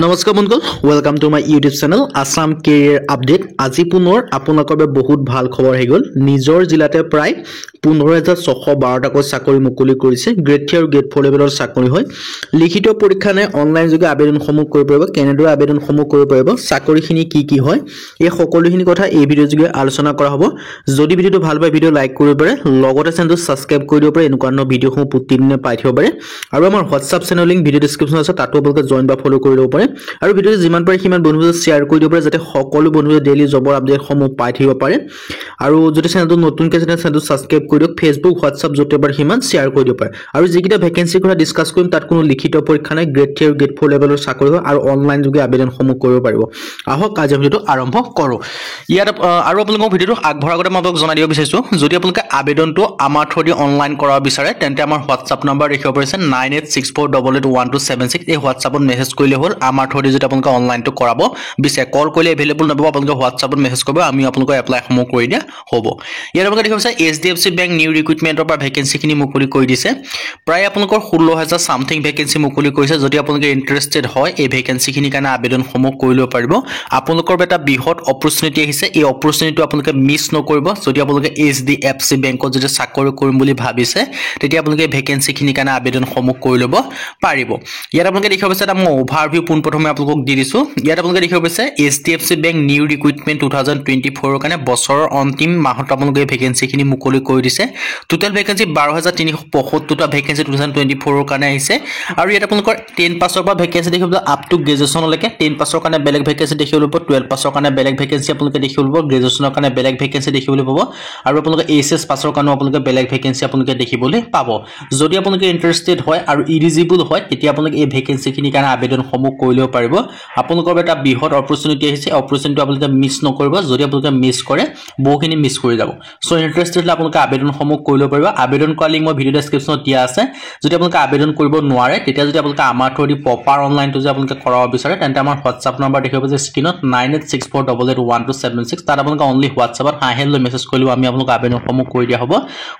নমস্কাৰ বন্ধুসকল welcome to my YouTube channel Assam career update আজি পুনৰ আপোনালোকৰ বাবে বহুত ভাল খবৰ হৈ গ'ল নিজৰ জিলাতে প্ৰায় 15612টাকৈ চাকৰি মুকলি কৰিছে গ্ৰেড 3 আৰু গ্ৰেড 4 লেভেলৰ চাকৰি হয় লিখিত পৰীক্ষা নে অনলাইন যোগে আবেদনসমূহ কৰিব পাৰিব কেনেদৰে আবেদনসমূহ কৰিব পাৰিব চাকৰিখিনি কি হয় এই সকলোখিনি কথা এই ভিডিঅ' যোগে আলোচনা কৰা হ'ব যদি ভিডিঅ'টো ভাল পায় ভিডিঅ' লাইক কৰিব পাৰে লগতে চেনেলটো সাবস্ক্ৰাইব কৰি দিব পাৰে এনেকুৱা ধৰণৰ ভিডিঅ'সমূহ প্ৰতিদিনে পাই থাকিব পাৰে আৰু আমাৰ WhatsApp চেনেল লিংক ভিডিঅ' ডেসক্ৰিপচনত আছে তাতো আপোনালোকে জয়েন বা ফলো কৰি ল'ব পাৰে আৰু ভিডিঅ'টো যিমান পাৰে সিমান বন্ধুসকলক শ্বেয়াৰ কৰি দিব পাৰে যাতে সকলো বন্ধুৱে ডেইলি জবৰ আপডেটসমূহ পাই থাকিব পাৰে আৰু যদি চেনেলটো নতুনকৈ চেনেলটো সাবস্ক্ৰাইব কৰি দিয়ক ফেসবুক WhatsApp যতে পাৰে সিমান শ্বেয়াৰ কৰি দিব পাৰে আৰু যিকিটা ভ্যাকেন্সি কথা ডিসকাস কৰিম তাত কোনো লিখিত পৰীক্ষা নাই গ্ৰেড 3 আৰু গ্ৰেড 4 লেভেলৰ চাকৰি হয় আৰু অনলাইন যোগে আবেদনসমূহ কৰিব পাৰিব আহক আজি ভিডিঅ'টো আৰম্ভ কৰো ইয়াত আৰু আপোনালোকক ভিডিঅ'টো আগবঢ়াৰ আগতে মই আপোনালোকক জনাই দিব বিচাৰিছো যদি আপোনালোকে আবেদনটো আমাৰ থ্ৰুদি অনলাইন কৰাব বিচাৰে তেন্তে আমাৰ WhatsApp নম্বৰ দেখিব পাৰিছে 9864881276 এই WhatsAppত মেছেজ কৰিলে হ'ল আমাৰ থ্ৰুদি যদি আপোনালোকে অনলাইনটো কৰাব বিচাৰে কল কৰিলে এভেইলেবল নাপাব আপোনালোকে WhatsAppত মেছেজ কৰিব আমি আপোনালোকক এপ্লাই সমূহ কৰি দিয়া হ'ব ইয়াত আপোনালোকে দেখিব পাৰিছে HDFC বেংক নিউ ৰিক্ৰুটমেন্টৰ পৰা ভ্যাকেন্সিখিনি মুকলি কৰি দিছে প্ৰায় আপোনালোকৰ 16000 সামথিং ভ্যাকেন্সি মুকলি কৰিছে যদি আপোনালোকে ইন্টাৰেষ্টেড হয় এই ভ্যাকেন্সিখিনি কাৰণে আবেদনসমূহ কৰি ল'ব পাৰিব আপোনালোকৰ এটা বৃহৎ অপৰচুনিটি আহিছে এই অপৰচুনিটিটো আপোনালোকে মিছ নকৰিব যদি আপোনালোকে HDFC বেংকত যদি চাকৰি কৰিম বুলি ভাবিছে তেতিয়া আপোনালোকে ভ্যাকেন্সিখিনি কাৰণে আবেদনসমূহ কৰি ল'ব পাৰিব ইয়াত আপোনালোকে দেখিব পাৰিছে এটা মই ওভাৰভিউ পোনপ্ৰথমে আপোনালোকক দি দিছো ইয়াত আপোনালোকে দেখিব পাৰিছে HDFC বেংক নিউ ৰিক্ৰুটমেন্ট 2024 ৰ কাৰণে বছৰৰ অন্তিম মাহত আপোনালোকে ভ্যাকেন্সিখিনি মুকলি কৰি দিছে টোটাল ভ্যাকেন্সি 12375 টা ভ্যাকেন্সি 2024 ৰ কাৰণে আহিছে আৰু ইয়াত আপোনালোকৰ 10 পাছৰ পৰা ভ্যাকেন্সি দেখিব আপ টু গ্ৰেজুৱেচনলৈকে 10 পাছৰ কাৰণে বেলেগ ভ্যাকেন্সি দেখিব লব 12 পাছৰ কাৰণে বেলেগ ভ্যাকেন্সি আপোনালোকে দেখিব লব গ্ৰেজুৱেচনৰ কাৰণে বেলেগ ভ্যাকেন্সি দেখিবলৈ পাব আৰু আপোনালোকে HS পাছৰ কাৰণে আপোনালোকে বেলেগ ভ্যাকেন্সি আপোনালোকে দেখিবলৈ পাব যদি আপোনালোকে ইন্টাৰেষ্টেড হয় আৰু এলিজিবল হয় তেতিয়া আপোনালোকে এই ভ্যাকেন্সিখিনি কাৰণে আবেদনসমূহ কৰি ল'ব পাৰিব আপোনালোকৰ এটা বৃহৎ অপৰচুনিটি আহিছে অপৰচুনিটি আপোনালোকে মিছ নকৰিব যদি আপোনালোকে মিছ কৰে বহুখিনি মিছ কৰি যাব সো ইন্টাৰেষ্টেড হলে আপোনালোকে আবেদনসমূহ কৰি ল'ব পাৰিব আবেদন কৰা লিংক মই ভিডিঅ' ডেসক্ৰিপচনত দিয়া আছে যদি আপোনালোকে আবেদন কৰিব নোৱাৰে তেতিয়া যদি আপোনালোকে আমাৰ থ্ৰুদি প্ৰপাৰ অনলাইনটো যদি আপোনালোকে কৰাব বিচাৰে তেন্তে আমাৰ WhatsApp নম্বৰ দেখিব যে স্ক্ৰিনত 9864881276 তাত আপোনালোকে অনলি WhatsAppত হাই হেল্ল মেছেজ কৰিলে আমি আপোনালোকক আবেদনসমূহ কৰি দিয়া হ'ব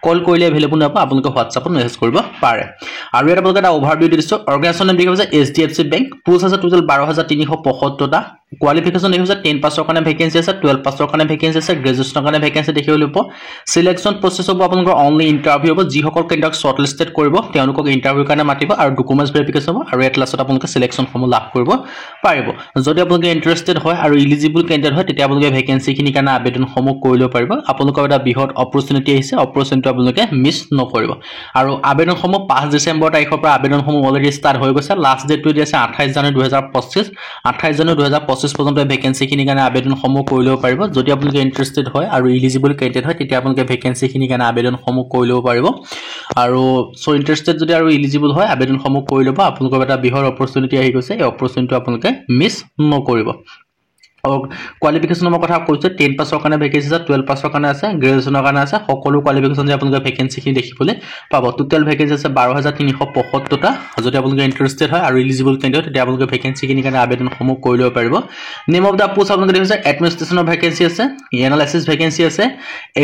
কল কৰিলে এভেইলেবল নাপাব আপোনালোকে WhatsAppত মেছেজ কৰিব পাৰে আৰু ইয়াত আপোনালোকে এটা ওভাৰভিউ দি দিছো অৰ্গানাইজেশ্যন নেম দেখিব যে HDFC বেংক পোষ্ট আছে টোটাল 12375 টা কোৱালিফিকেশন দেখিব যে 10 পাছৰ কাৰণে ভ্যাকেন্সি আছে 12 পাছৰ কাৰণে ভ্যাকেন্সি আছে গ্ৰেজুৱেচনৰ কাৰণে ভ্যাকেন্সি দেখিবলৈ পাব সিলেকশন প্ৰসেছ হ'ব আপোনালোকৰ অনলি ইন্টাৰভিউ হ'ব যিসকল কেন্ডিডেট শৰ্টলিষ্টেড কৰিব তেওঁলোকক ইন্টাৰভিউ কাৰণে মাতিব আৰু ডকুমেন্টছ ভেৰিফিকেশন হ'ব আৰু এট লাষ্টত আপোনালোকে সিলেকশন সমূহ লাভ কৰিব পাৰিব যদি আপোনালোকে ইন্টাৰেষ্টেড হয় আৰু এলিজিবল কেন্ডিডেট হয় তেতিয়া আপোনালোকে ভ্যাকেন্সিখিনি কাৰণে আবেদনসমূহ কৰি ল'ব পাৰিব আপোনালোকৰ এটা বৃহৎ অপৰচুনিটি আহিছে অপৰচুনিটি আপোনালোকে মিছ নকৰিব আৰু আবেদনসমূহ 5 ডিসেম্বৰ তাৰিখৰ পৰা আবেদনসমূহ অলৰেডি ষ্টাৰ্ট হৈ গৈছে লাষ্ট ডেটটো দি আছে 28 জানুৱাৰী 2025 28 জানুৱাৰী 2025 পৰ্যন্ত ভ্যাকেন্সিখিনি কাৰণে আবেদনসমূহ কৰি ল'ব পাৰিব যদি আপোনালোকে ইন্টাৰেষ্টেড হয় আৰু এলিজিবল কেন্ডিডেট হয় তেতিয়া আপোনালোকে ভ্যাকেন্সিখিনি কাৰণে আবেদনসমূহ কৰি ল'ব পাৰিব আৰু সো ইন্টাৰেষ্টেড যদি আৰু এলিজিবল হয় আবেদনসমূহ কৰি ল'ব আপোনালোকৰ এটা বৃহৎ অপৰচুনিটি আহি গৈছে এই অপৰচুনিটি আপোনালোকে মিছ নকৰিব কোৱালিফিকেশনৰ কথা কৈছে 10 পাছৰ কাৰণে ভ্যাকেন্সি আছে 12 পাছৰ কাৰণে আছে গ্ৰেজুৱেচনৰ কাৰণে আছে সকলো কোৱালিফিকেশন যে আপোনালোকে ভ্যাকেন্সিখিনি দেখিবলৈ পাব টোটাল ভ্যাকেন্সি আছে 12375 টা যদি আপোনালোকে ইন্টাৰেষ্টেড হয় আৰু এলিজিবল কেন্ডিডেট তেতিয়া আপোনালোকে ভ্যাকেন্সিখিনি কাৰণে আবেদনসমূহ কৰি ল'ব পাৰিব নেম অফ দা পোষ্ট আপোনালোকে দেখিছে এডমিনিষ্ট্ৰেচনৰ ভ্যাকেন্সি আছে এনালাইসিস ভ্যাকেন্সি আছে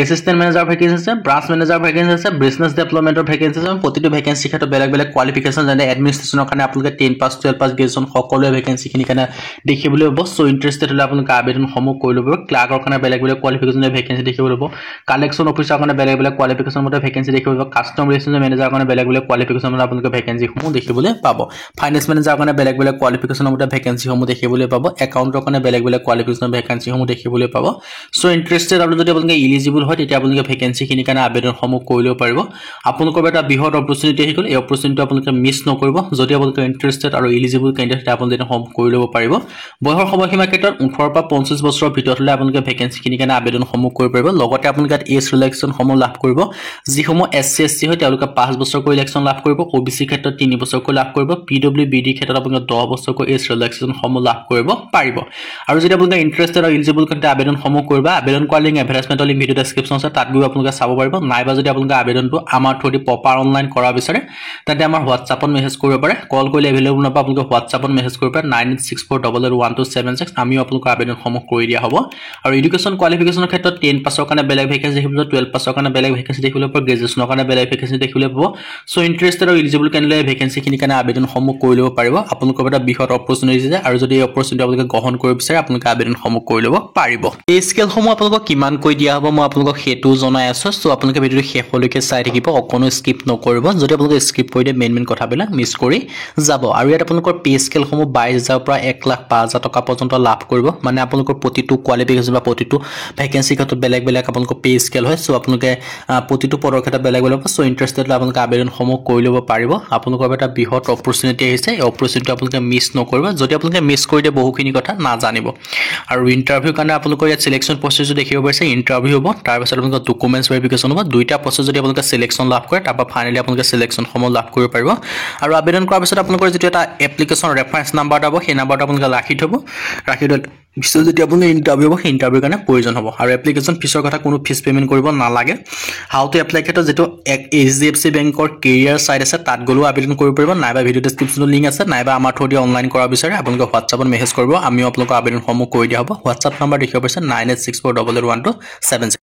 এসিস্টেন্ট মেনেজাৰ ভ্যাকেন্সি আছে ব্ৰাঞ্চ মেনেজাৰ ভ্যাকেন্সি আছে বিজনেছ ডেভেলপমেন্টৰ ভ্যাকেন্সি আছে প্ৰতিটো ভ্যাকেন্সি ক্ষেত্ৰত বেলেগ বেলেগ কোৱালিফিকেশন যেনে এডমিনিষ্ট্ৰেচনৰ কাৰণে আপোনালোকে 10 পাছ 12 পাছ গ্ৰেজুৱেচন সকলোৱে ভ্যাকেন্সিখিনি কাৰণে দেখিবলৈ পাব সো ইন্টাৰেষ্টেড হলে আপোনালোকে আবেদনসমূহ কৰি ল'ব ক্লাৰ্কৰ কাৰণে বেলেগ বেলেগ কোৱালিফিকেশনৰ ভ্যাকেন্সি দেখিবলৈ পাব কালেকচন অফিচাৰৰ কাৰণে বেলেগ বেলেগ কোৱালিফিকেশন মতে ভ্যাকেন্সি দেখিবলৈ পাব কাস্টম ৰিলেচনছৰ মেনেজাৰৰ কাৰণে বেলেগ বেলেগ কোৱালিফিকেশন মতে আপোনালোকে ভ্যাকেন্সিসমূহ দেখিবলৈ পাব ফাইনেন্স মেনেজাৰৰ কাৰণে বেলেগ বেলেগ কোৱালিফিকেশন মতে ভ্যাকেন্সিসমূহ দেখিবলৈ পাব একাউণ্টৰ কাৰণে বেলেগ বেলেগ কোৱালিফিকেশনৰ ভ্যাকেন্সিসমূহ দেখিবলৈ পাব সো ইন্টাৰেষ্টেড আৰু যদি আপোনালোকে এলিজিবল হয় তেতিয়া আপোনালোকে ভ্যাকেন্সিখিনি কাৰণে আবেদনসমূহ কৰি ল'ব পাৰিব আপোনালোকৰ এটা বৃহৎ অপৰচুনিটি আহি গ'ল এই অপৰচুনিটি আপোনালোকে মিছ নকৰিব যদি আপোনালোকে ইন্টাৰেষ্টেড আৰু এলিজিবল কেন্ডিডেট আপোনালোকে কৰি ল'ব পাৰিব বয়সৰ সময়সীমা ক্ষেত্ৰত 18 পৰা 25 বছৰৰ ভিতৰত হলে আপোনালোকে ভ্যাকেন্সিখিনি কাৰণে আবেদনসমূহ কৰিব পাৰিব লগতে আপোনালোকে এজ ৰিলেকশন সমূহ লাভ কৰিব যিসমূহ SC ST হয় তেওঁলোকে 5 বছৰকৈ ইলেকশন লাভ কৰিব OBC ক্ষেত্ৰত 3 বছৰকৈ লাভ কৰিব PWBD ক্ষেত্ৰত আপোনালোকে 10 বছৰকৈ এজ ৰিলেকশন সমূহ লাভ কৰিব পাৰিব আৰু যদি আপোনালোকে ইন্টাৰেষ্টেড আৰু এলিজিবল কেন্ডিডেট আবেদনসমূহ কৰিবা আবেদন কৰা লিংক এডভাৰটাইজমেন্টৰ লিংক ভিডিঅ' ডেসক্ৰিপচন আছে তাত গৈ আপোনালোকে চাব পাৰিব নাইবা যদি আপোনালোকে আবেদনটো আমাৰ থ্ৰুদি প্ৰপাৰ অনলাইন কৰা বিচাৰে তেন্তে আমাৰ WhatsAppত মেছেজ কৰিব পাৰে কল কৰিলে এভেইলেবল নাপাব আপোনালোকে WhatsAppত মেছেজ কৰিব পাৰে 9864881276 আমি আপোনালোকৰ আবেদনসমূহ কৰি দিয়া হ'ব আৰু এডুকেশ্যন কোৱালিফিকেশ্যনৰ ক্ষেত্ৰত 10 পাছৰ কাৰণে বেলেগ ভেকেন্সি দেখিবলৈ 12 পাছৰ কাৰণে বেলেগ ভেকেন্সি দেখিবলৈ পাব গ্ৰেজুৱেশ্যনৰ কাৰণে বেলেগ ভেকেন্সি দেখিবলৈ পাব সো ইন্টাৰেষ্টেড আৰু এলিজিবল কেণ্ডিডেট ভেকেন্সিখিনিৰ কাৰণে আবেদনসমূহ কৰি ল'ব পাৰিব আপোনালোকৰ এটা বৃহৎ অপৰচুনিটি আছে আৰু যদি এই অপৰচুনিটি আপোনালোকে গ্ৰহণ কৰিব বিচাৰে আপোনালোকে আবেদনসমূহ কৰি ল'ব পাৰিব এই স্কেলসমূহ আপোনালোকক কিমান কৈ দিয়া হ'ব মই আপোনালোকক হেতু জনাই আছো সো আপোনালোকে ভিডিওটো শেষলৈকে চাই থাকিব অকনো স্কিপ নকৰিব যদি আপোনালোকে স্কিপ কৰি দিয়ে মেইন কথাবিলাক মিছ কৰি যাব আৰু ইয়াত আপোনালোকৰ পে স্কেলসমূহ 22000 পৰা 1,05,000 টকা পৰ্যন্ত লাভ কৰিব মানে আপোনালোকৰ প্ৰতিটো কোৱালিফিকেশ্যন বা প্ৰতিটো ভেকেন্সি ক্ষেত্ৰত বেলেগ বেলেগ আপোনালোকৰ পে স্কেল হয় সো আপোনালোকে প্ৰতিটো পদৰ ক্ষেত্ৰত বেলেগ বেলেগ সো ইন্টাৰেষ্টেড আপোনালোকে আবেদনসমূহ কৰি ল'ব পাৰিব আপোনালোকৰ এটা বৃহৎ অপৰচুনিটি আহিছে এই অপৰচুনিটি আপোনালোকে মিছ নকৰিব যদি আপোনালোকে মিছ কৰি দিয়ে বহুখিনি কথা নাজানিব আৰু ইন্টাৰভিউ কাৰণে আপোনালোকৰ ইয়াত সিলেকশ্যন প্ৰসেছ দেখিব পাৰিছে ইন্টাৰভিউ হ'ব তাৰ পাছত আপোনালোকৰ ডকুমেন্টছ ভেৰিফিকেশ্যন হ'ব দুইটা প্ৰসেছ যদি আপোনালোকে সিলেকশ্যন লাভ কৰে তাৰপৰা ফাইনালি আপোনালোকে সিলেকশ্যন সমূহ লাভ কৰিব পাৰিব আৰু আবেদন কৰাৰ পিছত আপোনালোকৰ যেটো এটা এপ্লিকেশ্যন ৰেফাৰেন্স নাম্বাৰ হ'ব সেই নাম্বাৰটো আপোনালোকে ৰাখি থব পিছত যদি আপোনালোকে ইন্টাৰভিউ হ'ব ইন্টাৰভিউৰ কাৰণে প্ৰয়োজন হ'ব আৰু এপ্লিকেশ্যন ফিছৰ কথা কোনো ফিছ পেমেন্ট কৰিব নালাগে হাউ টু এপ্লাই ক্ষেত্ৰত যেটো HDFC বেংকৰ কেৰিয়াৰ সাইট আছে তাত গ'লেও আবেদন কৰিব পাৰিব নাইবা ভিডিও ডেসক্ৰিপশ্যনত লিংক আছে নাইবা আমাৰ থ্ৰুদি অনলাইন কৰা বিচাৰে আপোনালোকে হোৱাটছআপত মেছেজ কৰিব আমিও আপোনালোকক আবেদনসমূহ কৰি দিয়া হ'ব হোৱাটছআপ নাম্বাৰ দেখিব পাৰিছে 9864881276